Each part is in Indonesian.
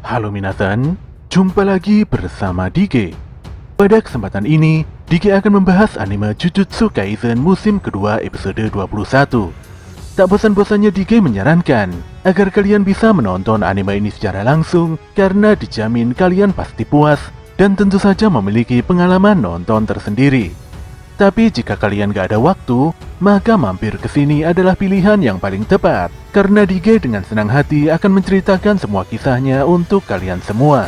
Halo minasan, jumpa lagi bersama Dige. Pada kesempatan ini, Dige akan membahas anime Jujutsu Kaisen musim kedua episode 21. Tak bosan-bosannya Dige menyarankan agar kalian bisa menonton anime ini secara langsung karena dijamin kalian pasti puas dan tentu saja memiliki pengalaman nonton tersendiri. Tapi jika kalian gak ada waktu, maka mampir ke sini adalah pilihan yang paling tepat karena Dige dengan senang hati akan menceritakan semua kisahnya untuk kalian semua.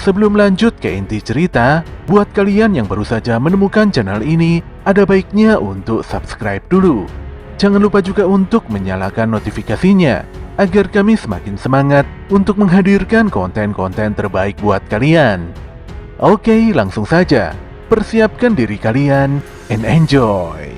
Sebelum lanjut ke inti cerita, buat kalian yang baru saja menemukan channel ini, ada baiknya untuk subscribe dulu. Jangan lupa juga untuk menyalakan notifikasinya, agar kami semakin semangat untuk menghadirkan konten-konten terbaik buat kalian. Oke, langsung saja. Persiapkan diri kalian and enjoy.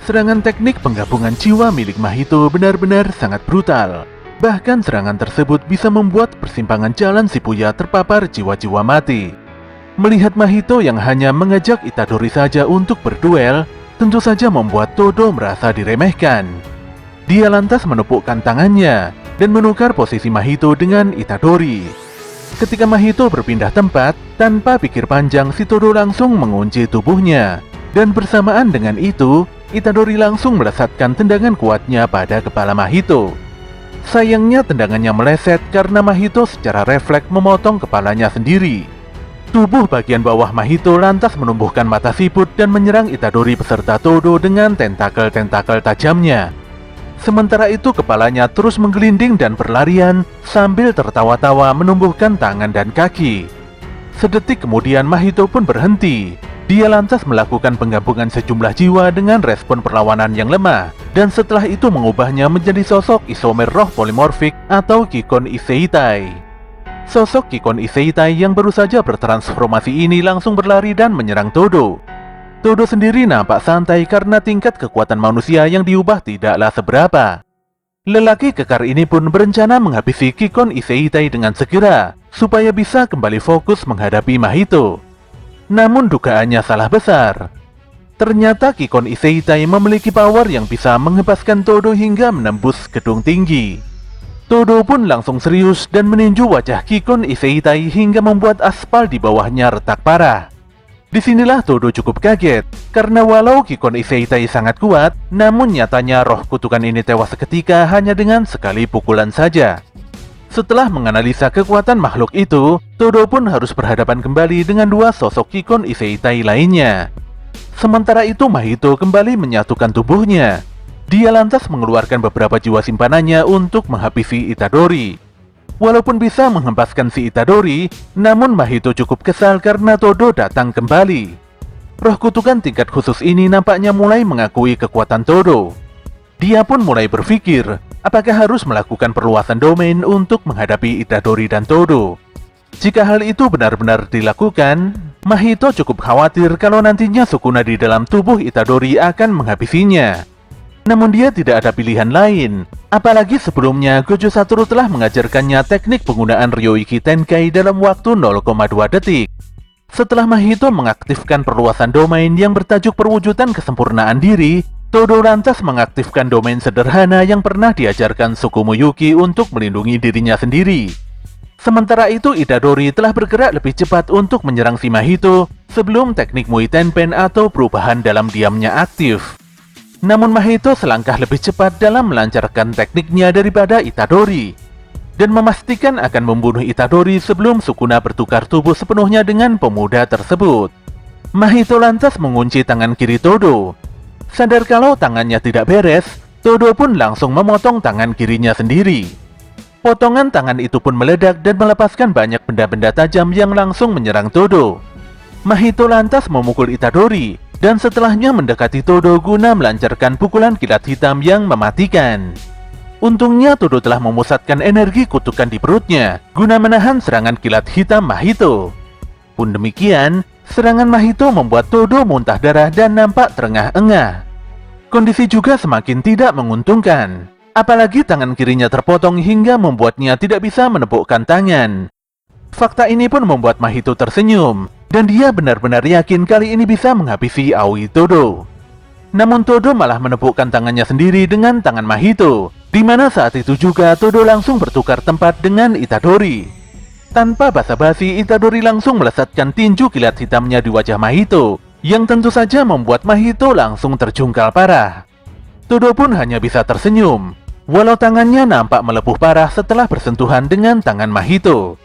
Serangan teknik penggabungan jiwa milik Mahito benar-benar sangat brutal. Bahkan serangan tersebut bisa membuat persimpangan jalan Shibuya terpapar jiwa-jiwa mati. Melihat Mahito yang hanya mengajak Itadori saja untuk berduel, tentu saja membuat Todo merasa diremehkan. Dia lantas menepukkan tangannya dan menukar posisi Mahito dengan Itadori. Ketika Mahito berpindah tempat, tanpa pikir panjang si Todo langsung mengunci tubuhnya. Dan bersamaan dengan itu, Itadori langsung melesatkan tendangan kuatnya pada kepala Mahito. Sayangnya tendangannya meleset karena Mahito secara refleks memotong kepalanya sendiri. Tubuh bagian bawah Mahito lantas menumbuhkan mata siput dan menyerang Itadori beserta Todo dengan tentakel-tentakel tajamnya. Sementara itu kepalanya terus menggelinding dan berlarian sambil tertawa-tawa menumbuhkan tangan dan kaki. Sedetik kemudian Mahito pun berhenti. Dia lantas melakukan penggabungan sejumlah jiwa dengan respon perlawanan yang lemah, dan setelah itu mengubahnya menjadi sosok isomer roh polimorfik atau Kikon Iseitai. Sosok Kikon Iseitai yang baru saja bertransformasi ini langsung berlari dan menyerang Todo. Todo sendiri nampak santai karena tingkat kekuatan manusia yang diubah tidaklah seberapa. Lelaki kekar ini pun berencana menghabisi Kikon Iseitai dengan segera, supaya bisa kembali fokus menghadapi Mahito. Namun dugaannya salah besar. Ternyata Kikon Iseitai memiliki power yang bisa menghempaskan Todo hingga menembus gedung tinggi. Todo pun langsung serius dan meninju wajah Kikon Iseitai hingga membuat aspal di bawahnya retak parah. Disinilah Todo cukup kaget, karena walau Kikon Iseitai sangat kuat, namun nyatanya roh kutukan ini tewas seketika hanya dengan sekali pukulan saja. Setelah menganalisa kekuatan makhluk itu, Todo pun harus berhadapan kembali dengan dua sosok Kikon Iseitai lainnya. Sementara itu Mahito kembali menyatukan tubuhnya. Dia lantas mengeluarkan beberapa jiwa simpanannya untuk menghabisi Itadori. Walaupun bisa menghempaskan si Itadori, namun Mahito cukup kesal karena Todo datang kembali. Roh kutukan tingkat khusus ini nampaknya mulai mengakui kekuatan Todo. Dia pun mulai berpikir, apakah harus melakukan perluasan domain untuk menghadapi Itadori dan Todo. Jika hal itu benar-benar dilakukan, Mahito cukup khawatir kalau nantinya Sukuna di dalam tubuh Itadori akan menghabisinya. Namun dia tidak ada pilihan lain, apalagi sebelumnya Gojo Satoru telah mengajarkannya teknik penggunaan Ryoiki Tenkai dalam waktu 0,2 detik. Setelah Mahito mengaktifkan perluasan domain yang bertajuk perwujudan kesempurnaan diri, Todo lantas mengaktifkan domain sederhana yang pernah diajarkan Sukumo Yuki untuk melindungi dirinya sendiri. Sementara itu Itadori telah bergerak lebih cepat untuk menyerang si Mahito sebelum teknik Mui Tenpen atau perubahan dalam diamnya aktif. Namun Mahito selangkah lebih cepat dalam melancarkan tekniknya daripada Itadori, dan memastikan akan membunuh Itadori sebelum Sukuna bertukar tubuh sepenuhnya dengan pemuda tersebut. Mahito lantas mengunci tangan kiri Todo. Sadar kalau tangannya tidak beres, Todo pun langsung memotong tangan kirinya sendiri. Potongan tangan itu pun meledak dan melepaskan banyak benda-benda tajam yang langsung menyerang Todo. Mahito lantas memukul Itadori, dan setelahnya mendekati Todo guna melancarkan pukulan kilat hitam yang mematikan. Untungnya Todo telah memusatkan energi kutukan di perutnya, guna menahan serangan kilat hitam Mahito. Pun demikian, serangan Mahito membuat Todo muntah darah dan nampak terengah-engah. Kondisi juga semakin tidak menguntungkan. Apalagi tangan kirinya terpotong hingga membuatnya tidak bisa menepukkan tangan. Fakta ini pun membuat Mahito tersenyum, dan dia benar-benar yakin kali ini bisa menghabisi Aoi Todo. Namun Todo malah menepukkan tangannya sendiri dengan tangan Mahito, di mana saat itu juga Todo langsung bertukar tempat dengan Itadori. Tanpa basa-basi, Itadori langsung melesatkan tinju kilat hitamnya di wajah Mahito, yang tentu saja membuat Mahito langsung terjungkal parah. Todo pun hanya bisa tersenyum, walau tangannya nampak melepuh parah setelah bersentuhan dengan tangan Mahito.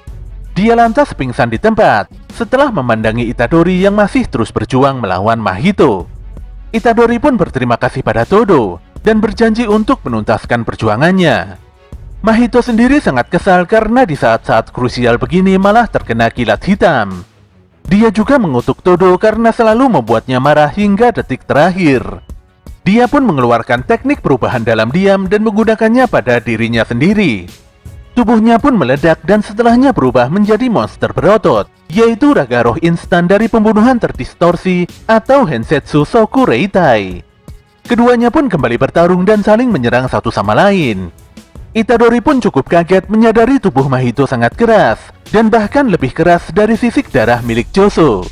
Dia lantas pingsan di tempat, setelah memandangi Itadori yang masih terus berjuang melawan Mahito. Itadori pun berterima kasih pada Todo, dan berjanji untuk menuntaskan perjuangannya. Mahito sendiri sangat kesal karena di saat-saat krusial begini malah terkena kilat hitam. Dia juga mengutuk Todo karena selalu membuatnya marah hingga detik terakhir. Dia pun mengeluarkan teknik perubahan dalam diam dan menggunakannya pada dirinya sendiri. Tubuhnya pun meledak dan setelahnya berubah menjadi monster berotot, yaitu raga roh instan dari pembunuhan terdistorsi atau Hensetsu Soku Reitai. Keduanya pun kembali bertarung dan saling menyerang satu sama lain. Itadori pun cukup kaget menyadari tubuh Mahito sangat keras, dan bahkan lebih keras dari sisik darah milik Joso.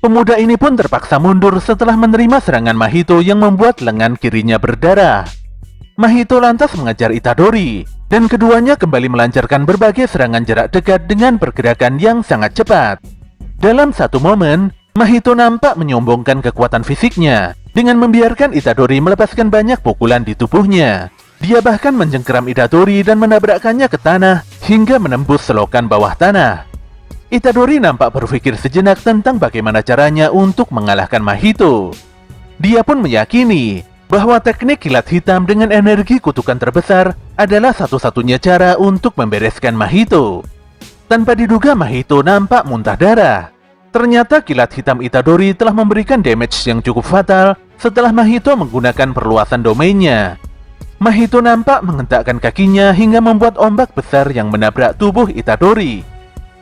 Pemuda ini pun terpaksa mundur setelah menerima serangan Mahito yang membuat lengan kirinya berdarah. Mahito lantas mengejar Itadori, dan keduanya kembali melancarkan berbagai serangan jarak dekat dengan pergerakan yang sangat cepat. Dalam satu momen, Mahito nampak menyombongkan kekuatan fisiknya dengan membiarkan Itadori melepaskan banyak pukulan di tubuhnya. Dia bahkan menjengkeram Itadori dan menabrakkannya ke tanah hingga menembus selokan bawah tanah. Itadori nampak berpikir sejenak tentang bagaimana caranya untuk mengalahkan Mahito. Dia pun meyakini bahwa teknik kilat hitam dengan energi kutukan terbesar adalah satu-satunya cara untuk membereskan Mahito. Tanpa diduga, Mahito nampak muntah darah. Ternyata kilat hitam Itadori telah memberikan damage yang cukup fatal setelah Mahito menggunakan perluasan domainnya. Mahito nampak menghentakkan kakinya hingga membuat ombak besar yang menabrak tubuh Itadori.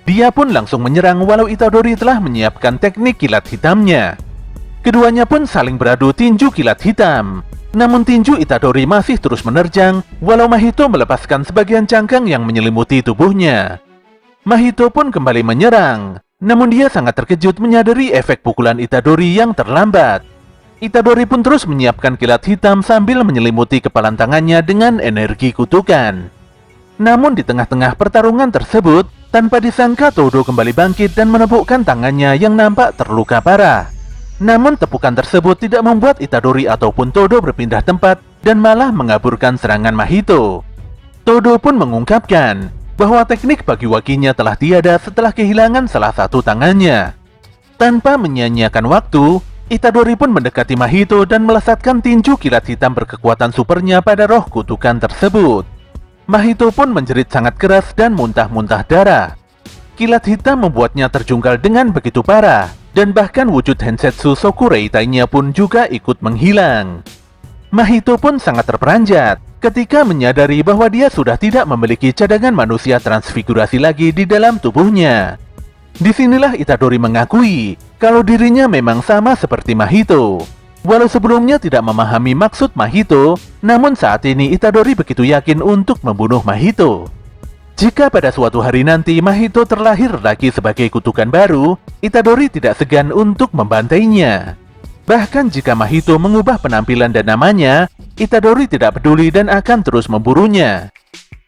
Dia pun langsung menyerang walau Itadori telah menyiapkan teknik kilat hitamnya. Keduanya pun saling beradu tinju kilat hitam. Namun tinju Itadori masih terus menerjang, walau Mahito melepaskan sebagian cangkang yang menyelimuti tubuhnya. Mahito pun kembali menyerang, namun dia sangat terkejut menyadari efek pukulan Itadori yang terlambat. Itadori pun terus menyiapkan kilat hitam sambil menyelimuti kepalan tangannya dengan energi kutukan. Namun di tengah-tengah pertarungan tersebut, tanpa disangka Todo kembali bangkit dan menepukkan tangannya yang nampak terluka parah. Namun tepukan tersebut tidak membuat Itadori ataupun Todo berpindah tempat dan malah mengaburkan serangan Mahito. Todo pun mengungkapkan bahwa teknik bagi wakinya telah tiada setelah kehilangan salah satu tangannya. Tanpa menyia-nyiakan waktu, Itadori pun mendekati Mahito dan melesatkan tinju kilat hitam berkekuatan supernya pada roh kutukan tersebut. Mahito pun menjerit sangat keras dan muntah-muntah darah. Kilat hitam membuatnya terjungkal dengan begitu parah, dan bahkan wujud Hensetsu Soku Reitai-nya pun juga ikut menghilang. Mahito pun sangat terperanjat ketika menyadari bahwa dia sudah tidak memiliki cadangan manusia transfigurasi lagi di dalam tubuhnya. Disinilah Itadori mengakui kalau dirinya memang sama seperti Mahito. Walau sebelumnya tidak memahami maksud Mahito, namun saat ini Itadori begitu yakin untuk membunuh Mahito. Jika pada suatu hari nanti Mahito terlahir lagi sebagai kutukan baru, Itadori tidak segan untuk membantainya. Bahkan jika Mahito mengubah penampilan dan namanya, Itadori tidak peduli dan akan terus memburunya.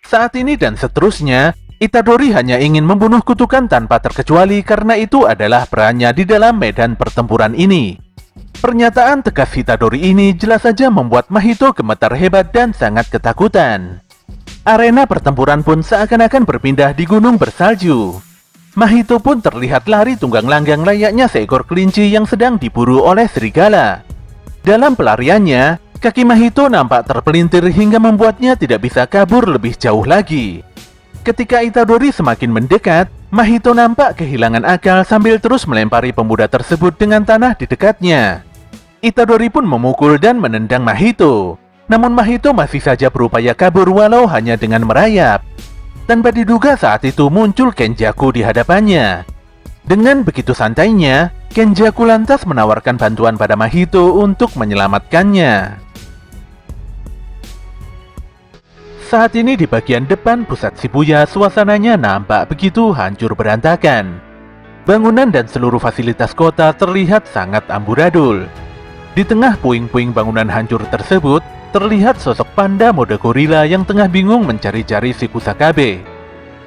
Saat ini dan seterusnya, Itadori hanya ingin membunuh kutukan tanpa terkecuali karena itu adalah perannya di dalam medan pertempuran ini. Pernyataan tegas Itadori ini jelas saja membuat Mahito gemetar hebat dan sangat ketakutan. Arena pertempuran pun seakan-akan berpindah di gunung bersalju. Mahito pun terlihat lari tunggang langgang layaknya seekor kelinci yang sedang diburu oleh serigala. Dalam pelariannya, kaki Mahito nampak terpelintir hingga membuatnya tidak bisa kabur lebih jauh lagi. Ketika Itadori semakin mendekat, Mahito nampak kehilangan akal sambil terus melempari pemuda tersebut dengan tanah di dekatnya. Itadori pun memukul dan menendang Mahito. Namun Mahito masih saja berupaya kabur walau hanya dengan merayap. Tanpa diduga saat itu muncul Kenjaku di hadapannya. Dengan begitu santainya, Kenjaku lantas menawarkan bantuan pada Mahito untuk menyelamatkannya. Saat ini di bagian depan pusat Shibuya suasananya nampak begitu hancur berantakan. Bangunan dan seluruh fasilitas kota terlihat sangat amburadul. Di tengah puing-puing bangunan hancur tersebut, terlihat sosok panda mode gorila yang tengah bingung mencari-cari si Kusakabe.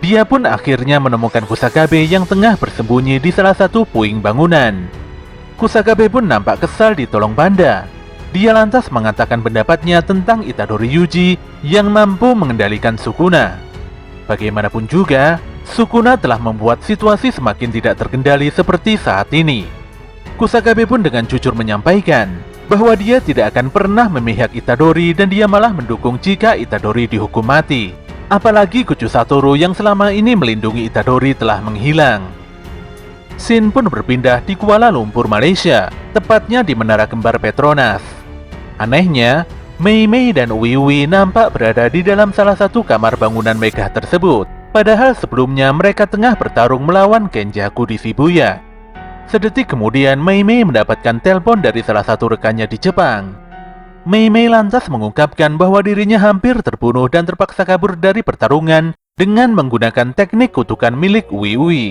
Dia pun akhirnya menemukan Kusakabe yang tengah bersembunyi di salah satu puing bangunan. Kusakabe pun nampak kesal ditolong panda. Dia lantas mengatakan pendapatnya tentang Itadori Yuji yang mampu mengendalikan Sukuna. Bagaimanapun juga, Sukuna telah membuat situasi semakin tidak terkendali seperti saat ini. Kusakabe pun dengan jujur menyampaikan bahwa dia tidak akan pernah memihak Itadori dan dia malah mendukung jika Itadori dihukum mati. Apalagi Gojo Satoru yang selama ini melindungi Itadori telah menghilang. Scene pun berpindah di Kuala Lumpur, Malaysia, tepatnya di Menara Kembar Petronas. Anehnya, Mei Mei dan Uwi Uwi nampak berada di dalam salah satu kamar bangunan megah tersebut. Padahal sebelumnya mereka tengah bertarung melawan Kenjaku di Shibuya. Sedetik kemudian Mei Mei mendapatkan telepon dari salah satu rekannya di Jepang. Mei Mei lantas mengungkapkan bahwa dirinya hampir terbunuh dan terpaksa kabur dari pertarungan dengan menggunakan teknik kutukan milik Uwi Uwi.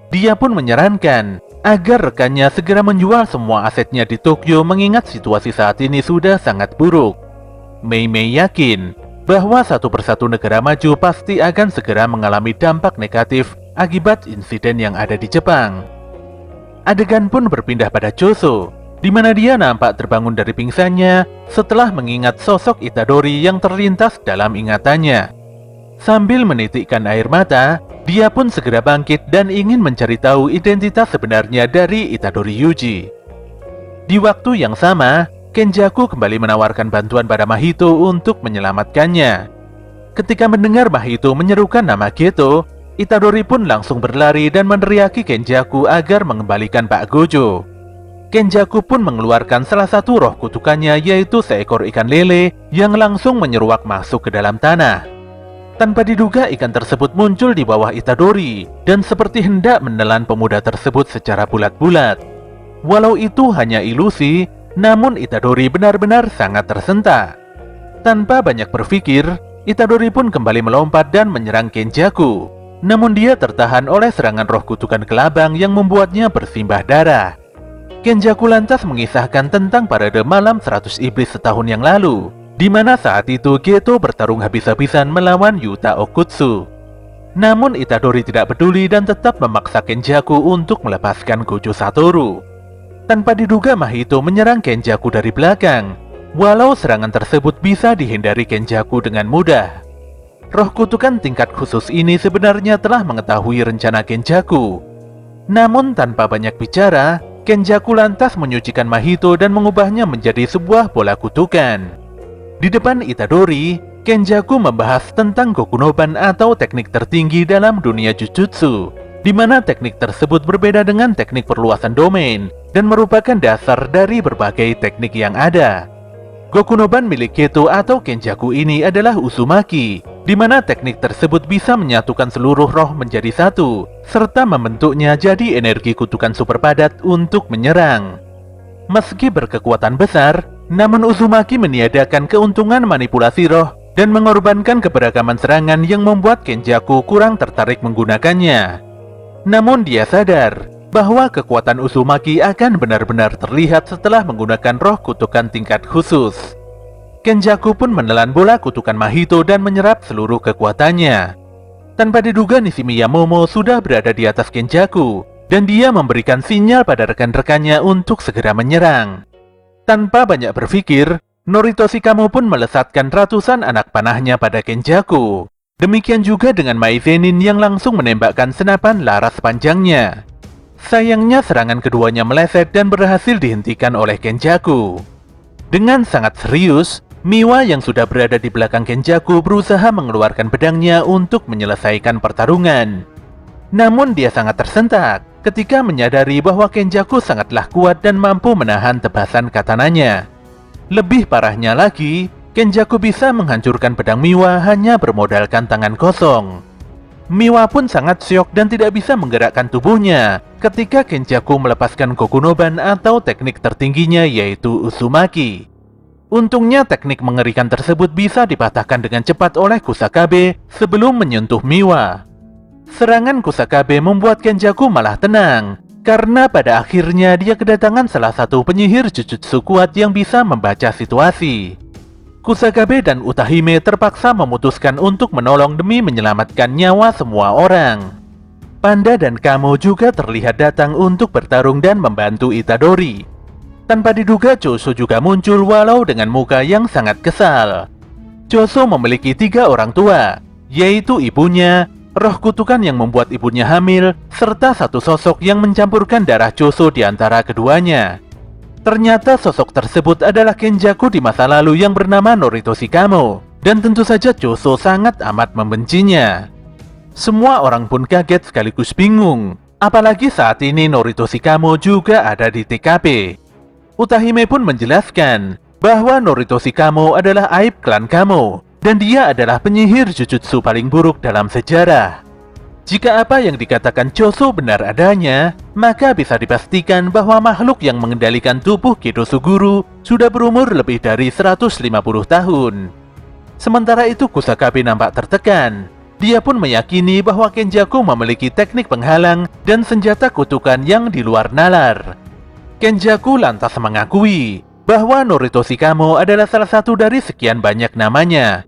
Dia pun menyarankan agar rekannya segera menjual semua asetnya di Tokyo mengingat situasi saat ini sudah sangat buruk. Mei Mei yakin bahwa satu persatu negara maju pasti akan segera mengalami dampak negatif akibat insiden yang ada di Jepang. Adegan pun berpindah pada Choso, di mana dia nampak terbangun dari pingsannya setelah mengingat sosok Itadori yang terlintas dalam ingatannya. Sambil menitikkan air mata, dia pun segera bangkit dan ingin mencari tahu identitas sebenarnya dari Itadori Yuji. Di waktu yang sama, Kenjaku kembali menawarkan bantuan pada Mahito untuk menyelamatkannya. Ketika mendengar Mahito menyerukan nama Geto, Itadori pun langsung berlari dan meneriaki Kenjaku agar mengembalikan Pak Gojo. Kenjaku pun mengeluarkan salah satu roh kutukannya, yaitu seekor ikan lele yang langsung menyeruak masuk ke dalam tanah. Tanpa diduga ikan tersebut muncul di bawah Itadori dan seperti hendak menelan pemuda tersebut secara bulat-bulat. Walau itu hanya ilusi, namun Itadori benar-benar sangat tersentak. Tanpa banyak berpikir, Itadori pun kembali melompat dan menyerang Kenjaku. Namun dia tertahan oleh serangan roh kutukan kelabang yang membuatnya bersimbah darah. Kenjaku lantas mengisahkan tentang parade malam 100 iblis setahun yang lalu, di mana saat itu Geto bertarung habis-habisan melawan Yuta Okutsu. Namun Itadori tidak peduli dan tetap memaksa Kenjaku untuk melepaskan Gojo Satoru. Tanpa diduga Mahito menyerang Kenjaku dari belakang. Walau serangan tersebut bisa dihindari Kenjaku dengan mudah. Roh kutukan tingkat khusus ini sebenarnya telah mengetahui rencana Kenjaku. Namun tanpa banyak bicara, Kenjaku lantas menyucikan Mahito dan mengubahnya menjadi sebuah bola kutukan. Di depan Itadori, Kenjaku membahas tentang Gokunoban atau teknik tertinggi dalam dunia Jujutsu, di mana teknik tersebut berbeda dengan teknik perluasan domain dan merupakan dasar dari berbagai teknik yang ada. Gokunoban milik Geto atau Kenjaku ini adalah Uzumaki, di mana teknik tersebut bisa menyatukan seluruh roh menjadi satu, serta membentuknya jadi energi kutukan super padat untuk menyerang. Meski berkekuatan besar, namun Uzumaki meniadakan keuntungan manipulasi roh dan mengorbankan keberagaman serangan yang membuat Kenjaku kurang tertarik menggunakannya. Namun dia sadar bahwa kekuatan Uzumaki akan benar-benar terlihat setelah menggunakan roh kutukan tingkat khusus. Kenjaku pun menelan bola kutukan Mahito dan menyerap seluruh kekuatannya. Tanpa diduga Nishimiya Momo sudah berada di atas Kenjaku, dan dia memberikan sinyal pada rekan-rekannya untuk segera menyerang. Tanpa banyak berpikir, Norito Shikamo pun melesatkan ratusan anak panahnya pada Kenjaku. Demikian juga dengan Maizenin yang langsung menembakkan senapan laras panjangnya. Sayangnya serangan keduanya meleset dan berhasil dihentikan oleh Kenjaku. Dengan sangat serius, Miwa yang sudah berada di belakang Kenjaku berusaha mengeluarkan pedangnya untuk menyelesaikan pertarungan. Namun dia sangat tersentak ketika menyadari bahwa Kenjaku sangatlah kuat dan mampu menahan tebasan katananya. Lebih parahnya lagi, Kenjaku bisa menghancurkan pedang Miwa hanya bermodalkan tangan kosong. Miwa pun sangat syok dan tidak bisa menggerakkan tubuhnya ketika Kenjaku melepaskan Gokunoban atau teknik tertingginya yaitu Uzumaki. Untungnya teknik mengerikan tersebut bisa dipatahkan dengan cepat oleh Kusakabe sebelum menyentuh Miwa. Serangan Kusakabe membuat Kenjaku malah tenang, karena pada akhirnya dia kedatangan salah satu penyihir Jujutsu kuat yang bisa membaca situasi. Kusakabe dan Utahime terpaksa memutuskan untuk menolong demi menyelamatkan nyawa semua orang. Panda dan Kamo juga terlihat datang untuk bertarung dan membantu Itadori. Tanpa diduga, Choso juga muncul walau dengan muka yang sangat kesal. Choso memiliki 3 orang tua, yaitu ibunya, roh kutukan yang membuat ibunya hamil, serta satu sosok yang mencampurkan darah Choso di antara keduanya. Ternyata sosok tersebut adalah Kenjaku di masa lalu yang bernama Noritoshi Kamo, dan tentu saja Choso sangat amat membencinya. Semua orang pun kaget sekaligus bingung, apalagi saat ini Noritoshi Kamo juga ada di TKP. Utahime pun menjelaskan bahwa Noritoshi Kamo adalah aib klan Kamo, dan dia adalah penyihir Jujutsu paling buruk dalam sejarah. Jika apa yang dikatakan Choso benar adanya, maka bisa dipastikan bahwa makhluk yang mengendalikan tubuh Kido Suguru sudah berumur lebih dari 150 tahun. Sementara itu Kusakabe nampak tertekan. Dia pun meyakini bahwa Kenjaku memiliki teknik penghalang dan senjata kutukan yang di luar nalar. Kenjaku lantas mengakui bahwa Noritoshi Kamo adalah salah satu dari sekian banyak namanya.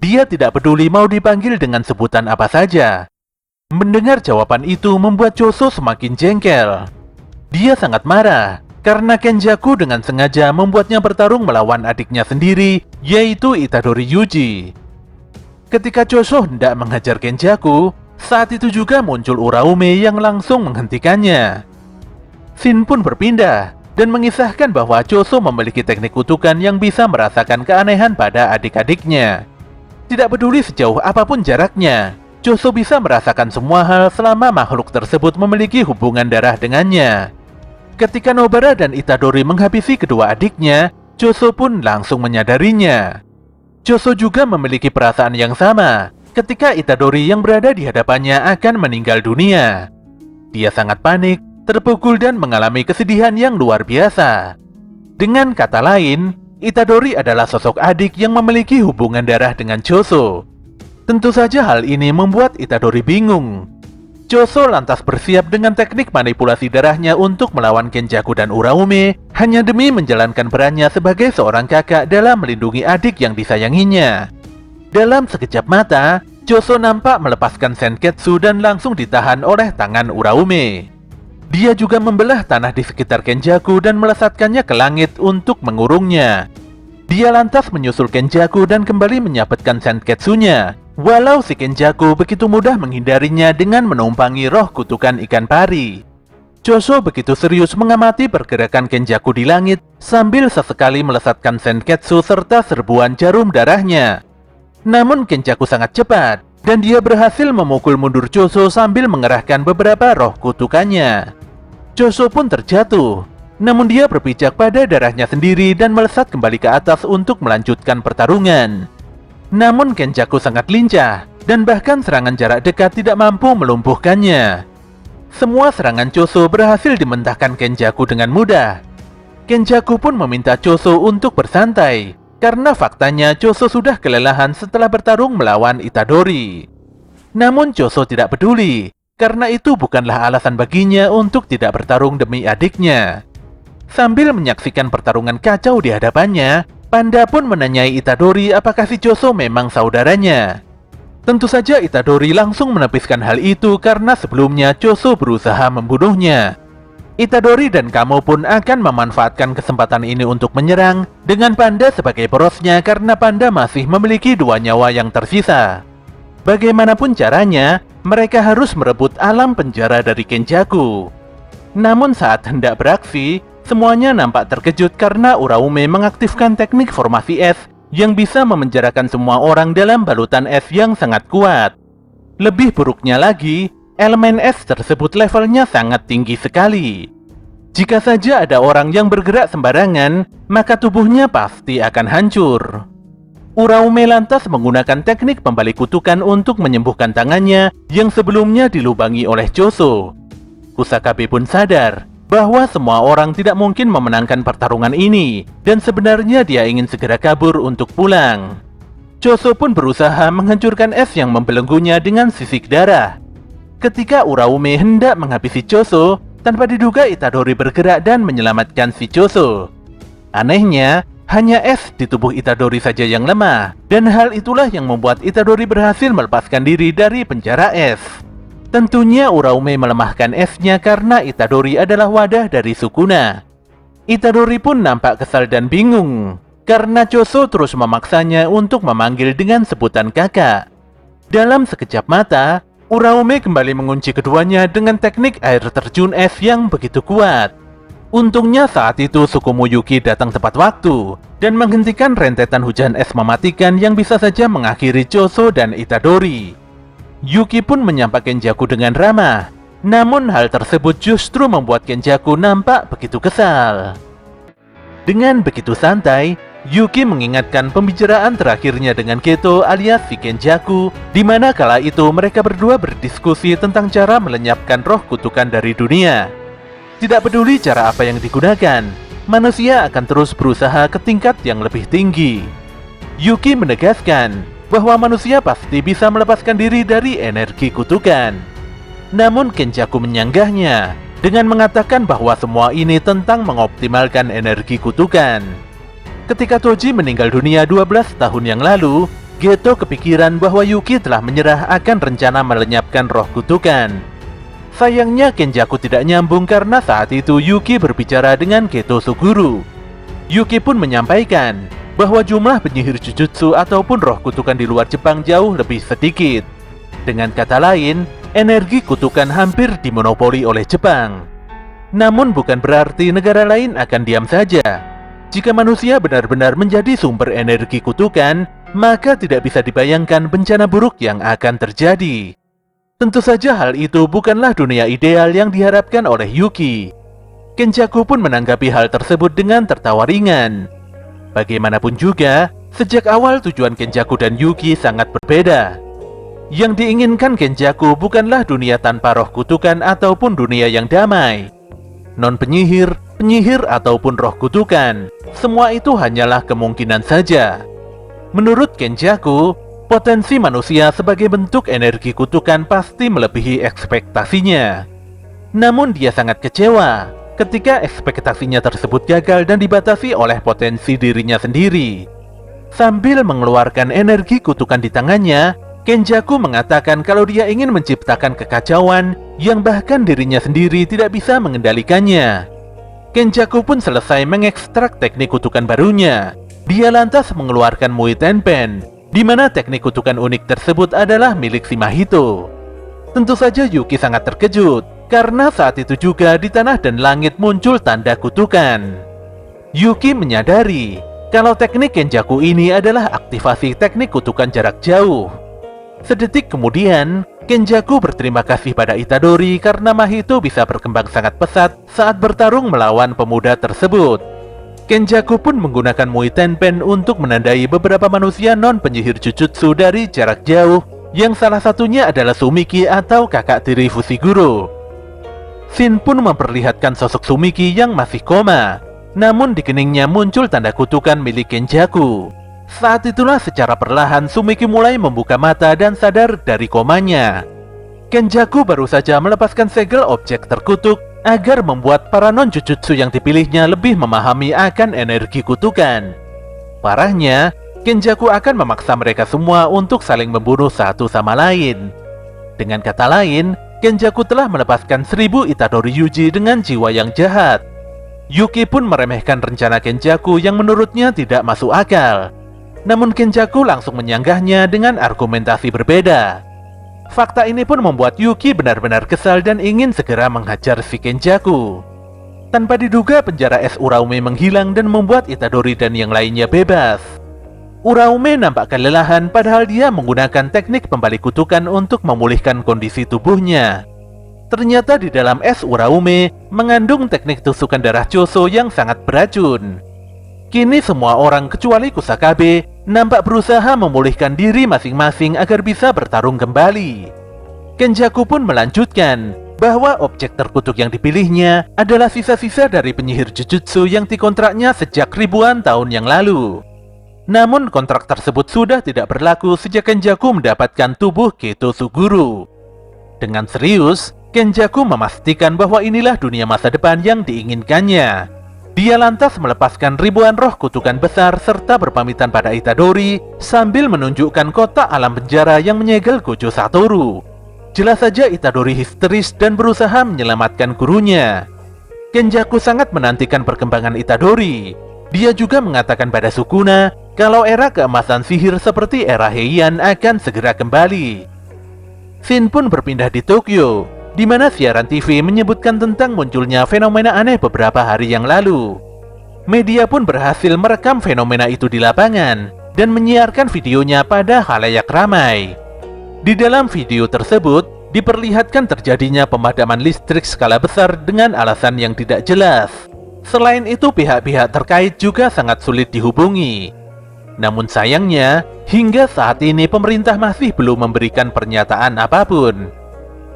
Dia tidak peduli mau dipanggil dengan sebutan apa saja. Mendengar jawaban itu membuat Choso semakin jengkel. Dia sangat marah karena Kenjaku dengan sengaja membuatnya bertarung melawan adiknya sendiri, yaitu Itadori Yuji. Ketika Choso hendak menghajar Kenjaku, saat itu juga muncul Uraume yang langsung menghentikannya. Shin pun berpindah dan mengisahkan bahwa Choso memiliki teknik kutukan yang bisa merasakan keanehan pada adik-adiknya. Tidak peduli sejauh apapun jaraknya, Choso bisa merasakan semua hal selama makhluk tersebut memiliki hubungan darah dengannya. Ketika Nobara dan Itadori menghabisi kedua adiknya, Choso pun langsung menyadarinya. Choso juga memiliki perasaan yang sama ketika Itadori yang berada di hadapannya akan meninggal dunia. Dia sangat panik, terpukul dan mengalami kesedihan yang luar biasa. Dengan kata lain, Itadori adalah sosok adik yang memiliki hubungan darah dengan Choso. Tentu saja hal ini membuat Itadori bingung. Choso lantas bersiap dengan teknik manipulasi darahnya untuk melawan Kenjaku dan Uraume hanya demi menjalankan perannya sebagai seorang kakak dalam melindungi adik yang disayanginya. Dalam sekejap mata, Choso nampak melepaskan Senketsu dan langsung ditahan oleh tangan Uraume. Dia juga membelah tanah di sekitar Kenjaku dan melesatkannya ke langit untuk mengurungnya. Dia lantas menyusul Kenjaku dan kembali menyabetkan Senketsunya, walau si Kenjaku begitu mudah menghindarinya dengan menumpangi roh kutukan ikan pari. Choso begitu serius mengamati pergerakan Kenjaku di langit sambil sesekali melesatkan Senketsu serta serbuan jarum darahnya. Namun Kenjaku sangat cepat, dan dia berhasil memukul mundur Choso sambil mengerahkan beberapa roh kutukannya. Choso pun terjatuh, namun dia berpijak pada darahnya sendiri dan melesat kembali ke atas untuk melanjutkan pertarungan. Namun Kenjaku sangat lincah, dan bahkan serangan jarak dekat tidak mampu melumpuhkannya. Semua serangan Choso berhasil dimentahkan Kenjaku dengan mudah. Kenjaku pun meminta Choso untuk bersantai, karena faktanya Choso sudah kelelahan setelah bertarung melawan Itadori. Namun Choso tidak peduli, karena itu bukanlah alasan baginya untuk tidak bertarung demi adiknya. Sambil menyaksikan pertarungan kacau di hadapannya, Panda pun menanyai Itadori apakah si Choso memang saudaranya. Tentu saja Itadori langsung menepiskan hal itu karena sebelumnya Choso berusaha membunuhnya. Itadori dan Kamo pun akan memanfaatkan kesempatan ini untuk menyerang dengan Panda sebagai porosnya karena Panda masih memiliki 2 nyawa yang tersisa. Bagaimanapun caranya, mereka harus merebut alam penjara dari Kenjaku. Namun saat hendak beraksi, semuanya nampak terkejut karena Uraume mengaktifkan teknik formasi es yang bisa memenjarakan semua orang dalam balutan es yang sangat kuat. Lebih buruknya lagi, elemen es tersebut levelnya sangat tinggi sekali. Jika saja ada orang yang bergerak sembarangan, maka tubuhnya pasti akan hancur. Uraume lantas menggunakan teknik pembalik kutukan untuk menyembuhkan tangannya yang sebelumnya dilubangi oleh Choso. Kusakabe pun sadar bahwa semua orang tidak mungkin memenangkan pertarungan ini, dan sebenarnya dia ingin segera kabur untuk pulang. Choso pun berusaha menghancurkan es yang membelenggunya dengan sisik darah. Ketika Uraume hendak menghabisi Choso, tanpa diduga Itadori bergerak dan menyelamatkan si Choso. Anehnya, hanya es di tubuh Itadori saja yang lemah, dan hal itulah yang membuat Itadori berhasil melepaskan diri dari penjara es. Tentunya Uraume melemahkan esnya karena Itadori adalah wadah dari Sukuna. Itadori pun nampak kesal dan bingung, karena Choso terus memaksanya untuk memanggil dengan sebutan kakak. Dalam sekejap mata, Uraume kembali mengunci keduanya dengan teknik air terjun es yang begitu kuat. Untungnya saat itu Tsukumo Yuki datang tepat waktu dan menghentikan rentetan hujan es mematikan yang bisa saja mengakhiri Choso dan Itadori. Yuki pun menyapa Kenjaku dengan ramah, namun hal tersebut justru membuat Kenjaku nampak begitu kesal. Dengan begitu santai, Yuki mengingatkan pembicaraan terakhirnya dengan Geto alias si Kenjaku, di mana kala itu mereka berdua berdiskusi tentang cara melenyapkan roh kutukan dari dunia. Tidak peduli cara apa yang digunakan, manusia akan terus berusaha ke tingkat yang lebih tinggi. Yuki menegaskan bahwa manusia pasti bisa melepaskan diri dari energi kutukan. Namun Kenjaku menyanggahnya dengan mengatakan bahwa semua ini tentang mengoptimalkan energi kutukan. Ketika Toji meninggal dunia 12 tahun yang lalu, Geto kepikiran bahwa Yuki telah menyerah akan rencana melenyapkan roh kutukan. Sayangnya Kenjaku tidak nyambung karena saat itu Yuki berbicara dengan Geto Suguru. Yuki pun menyampaikan bahwa jumlah penyihir Jujutsu ataupun roh kutukan di luar Jepang jauh lebih sedikit. Dengan kata lain, energi kutukan hampir dimonopoli oleh Jepang. Namun bukan berarti negara lain akan diam saja. Jika manusia benar-benar menjadi sumber energi kutukan, maka tidak bisa dibayangkan bencana buruk yang akan terjadi. Tentu saja hal itu bukanlah dunia ideal yang diharapkan oleh Yuki. Kenjaku pun menanggapi hal tersebut dengan tertawa ringan. Bagaimanapun juga, sejak awal tujuan Kenjaku dan Yuki sangat berbeda. Yang diinginkan Kenjaku bukanlah dunia tanpa roh kutukan ataupun dunia yang damai. Non-penyihir, penyihir ataupun roh kutukan, semua itu hanyalah kemungkinan saja. Menurut Kenjaku, potensi manusia sebagai bentuk energi kutukan pasti melebihi ekspektasinya. Namun dia sangat kecewa ketika ekspektasinya tersebut gagal dan dibatasi oleh potensi dirinya sendiri. Sambil mengeluarkan energi kutukan di tangannya, Kenjaku mengatakan kalau dia ingin menciptakan kekacauan yang bahkan dirinya sendiri tidak bisa mengendalikannya. Kenjaku pun selesai mengekstrak teknik kutukan barunya. Dia lantas mengeluarkan Mui Tenpen, di mana teknik kutukan unik tersebut adalah milik si Mahito. Tentu saja Yuki sangat terkejut, karena saat itu juga di tanah dan langit muncul tanda kutukan. Yuki menyadari kalau teknik Kenjaku ini adalah aktivasi teknik kutukan jarak jauh. Sedetik kemudian, Kenjaku berterima kasih pada Itadori karena Mahito bisa berkembang sangat pesat saat bertarung melawan pemuda tersebut. Kenjaku pun menggunakan Mui Tenpen untuk menandai beberapa manusia non-penyihir Jujutsu dari jarak jauh, yang salah satunya adalah Sumiki atau kakak tiri Fushiguro. Shin pun memperlihatkan sosok Sumiki yang masih koma, namun di keningnya muncul tanda kutukan milik Kenjaku. Saat itulah secara perlahan Sumiki mulai membuka mata dan sadar dari komanya. Kenjaku baru saja melepaskan segel objek terkutuk agar membuat para non-jujutsu yang dipilihnya lebih memahami akan energi kutukan. Parahnya, Kenjaku akan memaksa mereka semua untuk saling membunuh satu sama lain. Dengan kata lain, Kenjaku telah melepaskan 1000 Itadori Yuji dengan jiwa yang jahat. Yuki pun meremehkan rencana Kenjaku yang menurutnya tidak masuk akal. Namun Kenjaku langsung menyanggahnya dengan argumentasi berbeda. Fakta ini pun membuat Yuki benar-benar kesal dan ingin segera menghajar si Kenjaku. Tanpa diduga penjara es Uraume menghilang dan membuat Itadori dan yang lainnya bebas. Uraume nampak kelelahan padahal dia menggunakan teknik pembalik kutukan untuk memulihkan kondisi tubuhnya. Ternyata di dalam es Uraume mengandung teknik tusukan darah Choso yang sangat beracun. Kini semua orang kecuali Kusakabe nampak berusaha memulihkan diri masing-masing agar bisa bertarung kembali. Kenjaku pun melanjutkan bahwa objek terkutuk yang dipilihnya adalah sisa-sisa dari penyihir Jujutsu yang dikontraknya sejak ribuan tahun yang lalu. Namun kontrak tersebut sudah tidak berlaku sejak Kenjaku mendapatkan tubuh Geto Suguru. Dengan serius, Kenjaku memastikan bahwa inilah dunia masa depan yang diinginkannya. Dia lantas melepaskan ribuan roh kutukan besar serta berpamitan pada Itadori sambil menunjukkan kotak alam penjara yang menyegel Gojo Satoru. Jelas saja Itadori histeris dan berusaha menyelamatkan gurunya. Kenjaku sangat menantikan perkembangan Itadori. Dia juga mengatakan pada Sukuna kalau era keemasan sihir seperti era Heian akan segera kembali. Shin pun berpindah di Tokyo, di mana siaran TV menyebutkan tentang munculnya fenomena aneh beberapa hari yang lalu. Media pun berhasil merekam fenomena itu di lapangan dan menyiarkan videonya pada khalayak ramai. Di dalam video tersebut, diperlihatkan terjadinya pemadaman listrik skala besar dengan alasan yang tidak jelas. Selain itu, pihak-pihak terkait juga sangat sulit dihubungi. Namun sayangnya, hingga saat ini pemerintah masih belum memberikan pernyataan apapun.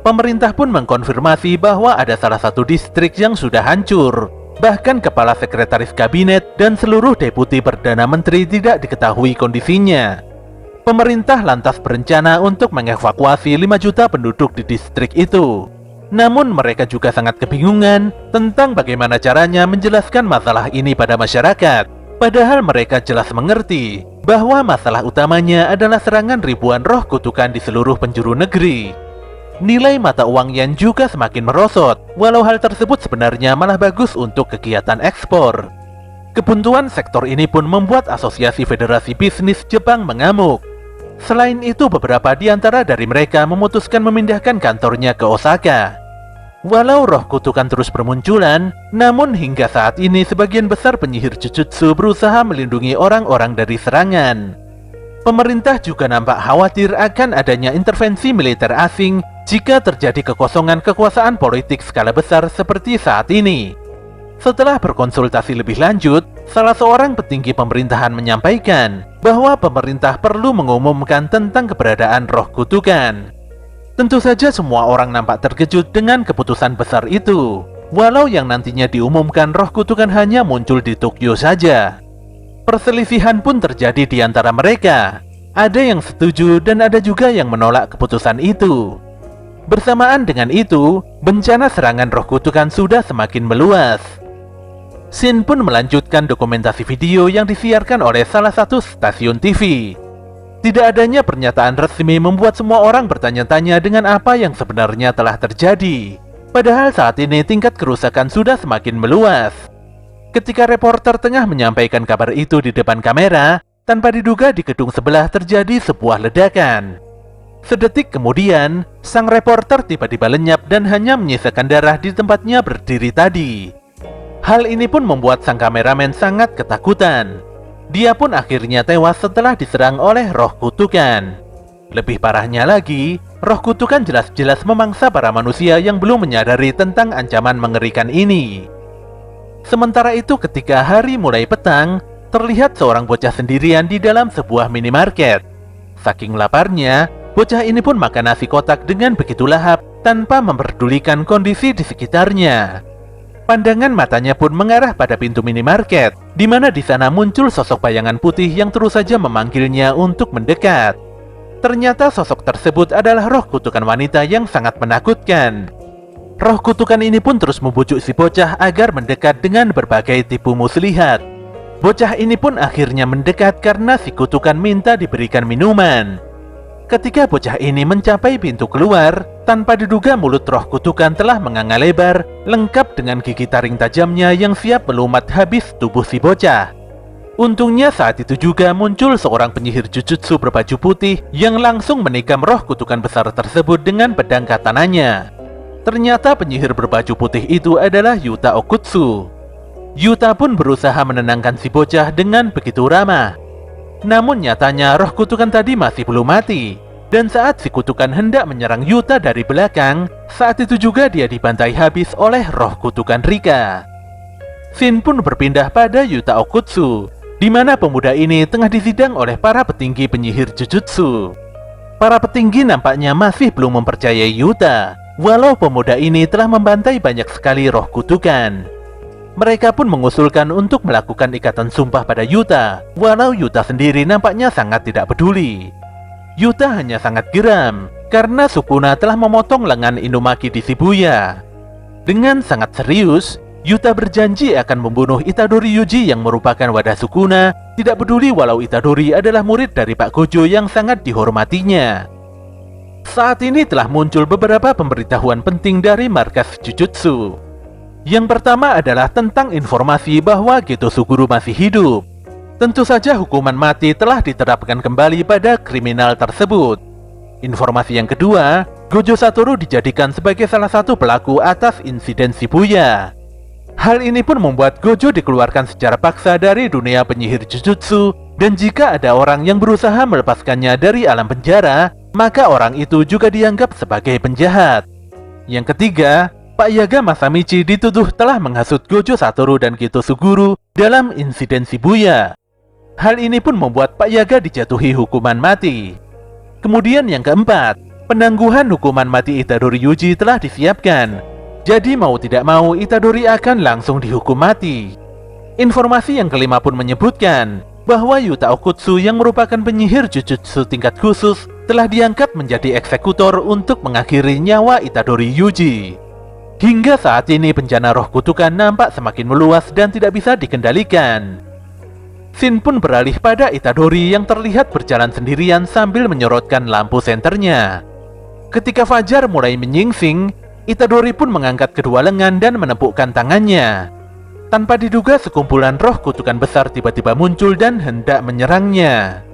Pemerintah pun mengkonfirmasi bahwa ada salah satu distrik yang sudah hancur. Bahkan kepala sekretaris kabinet dan seluruh deputi perdana menteri tidak diketahui kondisinya. Pemerintah lantas berencana untuk mengevakuasi 5 juta penduduk di distrik itu. Namun mereka juga sangat kebingungan tentang bagaimana caranya menjelaskan masalah ini pada masyarakat. Padahal mereka jelas mengerti bahwa masalah utamanya adalah serangan ribuan roh kutukan di seluruh penjuru negeri. Nilai mata uang yen juga semakin merosot, walau hal tersebut sebenarnya malah bagus untuk kegiatan ekspor. Kebuntuan sektor ini pun membuat Asosiasi Federasi Bisnis Jepang mengamuk. Selain itu, beberapa di antara dari mereka memutuskan memindahkan kantornya ke Osaka. Walau roh kutukan terus bermunculan, namun hingga saat ini sebagian besar penyihir Jujutsu berusaha melindungi orang-orang dari serangan. Pemerintah juga nampak khawatir akan adanya intervensi militer asing jika terjadi kekosongan kekuasaan politik skala besar seperti saat ini. Setelah berkonsultasi lebih lanjut, salah seorang petinggi pemerintahan menyampaikan bahwa pemerintah perlu mengumumkan tentang keberadaan roh kutukan. Tentu saja semua orang nampak terkejut dengan keputusan besar itu, walau yang nantinya diumumkan roh kutukan hanya muncul di Tokyo saja. Perselisihan pun terjadi di antara mereka. Ada yang setuju dan ada juga yang menolak keputusan itu. Bersamaan dengan itu, bencana serangan roh kutukan sudah semakin meluas. Shin pun melanjutkan dokumentasi video yang disiarkan oleh salah satu stasiun TV. Tidak adanya pernyataan resmi membuat semua orang bertanya-tanya dengan apa yang sebenarnya telah terjadi. Padahal saat ini tingkat kerusakan sudah semakin meluas. Ketika reporter tengah menyampaikan kabar itu di depan kamera, tanpa diduga di gedung sebelah terjadi sebuah ledakan. Sedetik kemudian, sang reporter tiba-tiba lenyap dan hanya menyisakan darah di tempatnya berdiri tadi. Hal ini pun membuat sang kameramen sangat ketakutan. Dia pun akhirnya tewas setelah diserang oleh roh kutukan. Lebih parahnya lagi, roh kutukan jelas-jelas memangsa para manusia yang belum menyadari tentang ancaman mengerikan ini. Sementara itu, ketika hari mulai petang, terlihat seorang bocah sendirian di dalam sebuah minimarket. Saking laparnya, bocah ini pun makan nasi kotak dengan begitu lahap tanpa memperdulikan kondisi di sekitarnya. Pandangan matanya pun mengarah pada pintu minimarket, di mana di sana muncul sosok bayangan putih yang terus saja memanggilnya untuk mendekat. Ternyata sosok tersebut adalah roh kutukan wanita yang sangat menakutkan. Roh kutukan ini pun terus membujuk si bocah agar mendekat dengan berbagai tipu muslihat. Bocah ini pun akhirnya mendekat karena si kutukan minta diberikan minuman. Ketika bocah ini mencapai pintu keluar, tanpa diduga mulut roh kutukan telah menganga lebar, lengkap dengan gigi taring tajamnya yang siap melumat habis tubuh si bocah. Untungnya saat itu juga muncul seorang penyihir Jujutsu berbaju putih yang langsung menikam roh kutukan besar tersebut dengan pedang katananya. Ternyata penyihir berbaju putih itu adalah Yuta Okutsu. Yuta pun berusaha menenangkan si bocah dengan begitu ramah. Namun nyatanya roh kutukan tadi masih belum mati. Dan saat si kutukan hendak menyerang Yuta dari belakang, saat itu juga dia dibantai habis oleh roh kutukan Rika. Shin pun berpindah pada Yuta Okutsu, di mana pemuda ini tengah disidang oleh para petinggi penyihir Jujutsu. Para petinggi nampaknya masih belum mempercayai Yuta. Walau pemuda ini telah membantai banyak sekali roh kutukan, mereka pun mengusulkan untuk melakukan ikatan sumpah pada Yuta, walau Yuta sendiri nampaknya sangat tidak peduli. Yuta hanya sangat geram karena Sukuna telah memotong lengan Inumaki di Shibuya. Dengan sangat serius, Yuta berjanji akan membunuh Itadori Yuji yang merupakan wadah Sukuna, tidak peduli walau Itadori adalah murid dari Pak Gojo yang sangat dihormatinya. Saat ini telah muncul beberapa pemberitahuan penting dari markas Jujutsu. Yang pertama adalah tentang informasi bahwa Geto Suguru masih hidup. Tentu saja hukuman mati telah diterapkan kembali pada kriminal tersebut. Informasi yang kedua, Gojo Satoru dijadikan sebagai salah satu pelaku atas insiden Shibuya. Hal ini pun membuat Gojo dikeluarkan secara paksa dari dunia penyihir Jujutsu, dan jika ada orang yang berusaha melepaskannya dari alam penjara, maka orang itu juga dianggap sebagai penjahat. Yang ketiga, Pak Yaga Masamichi dituduh telah menghasut Gojo Satoru dan Geto Suguru dalam insiden Shibuya. Hal ini pun membuat Pak Yaga dijatuhi hukuman mati. Kemudian yang keempat, penangguhan hukuman mati Itadori Yuji telah disiapkan. Jadi mau tidak mau Itadori akan langsung dihukum mati. Informasi yang kelima pun menyebutkan bahwa Yuta Okutsu yang merupakan penyihir Jujutsu tingkat khusus telah diangkat menjadi eksekutor untuk mengakhiri nyawa Itadori Yuji. Hingga saat ini bencana roh kutukan nampak semakin meluas dan tidak bisa dikendalikan. Shin pun beralih pada Itadori yang terlihat berjalan sendirian sambil menyorotkan lampu senternya. Ketika fajar mulai menyingsing, Itadori pun mengangkat kedua lengan dan menepukkan tangannya. Tanpa diduga sekumpulan roh kutukan besar tiba-tiba muncul dan hendak menyerangnya.